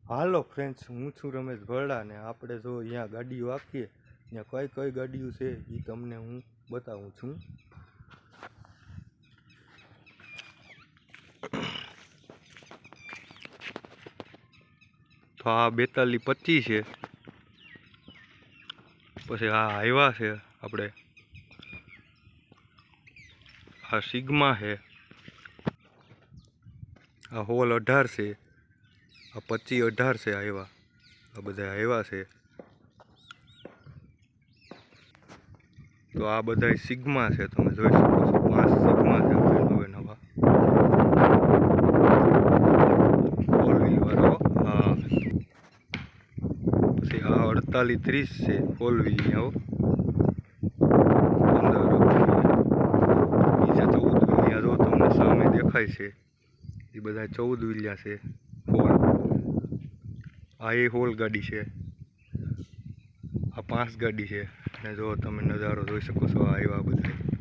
હાલો friends, હું છું રમેશ ભરડા ને આપણે જો અહીંયા ગાડીઓ આખીએ ત્યાં કઈ કઈ ગાડીઓ છે એ તમને હું બતાવું છું. તો આ 4225 છે, પછી આ હાઈવા છે, આપણે આ સિગ્મા છે, આ હોલ 18 છે, આ 2518 છે હાઈવા. આ બધા હાઈવા છે. તો આ બધા સિગ્મા છે, તમે જોઈ શકો છો. 5 સિગ્મા છે હવે નવા ફોર વ્હીલ વાળો. હા, પછી આ 4830 છે ફોર વ્હીલ. આવો બીજા 14 વ્હીલિયા જો તમને સામે દેખાય છે, એ બધા 14 વ્હીલિયા છે હોલ. આ એ હોલ ગાડી છે, આ 5 ગાડી છે. અને જો તમે નજારો જોઈ શકો છો, આ એવા બધા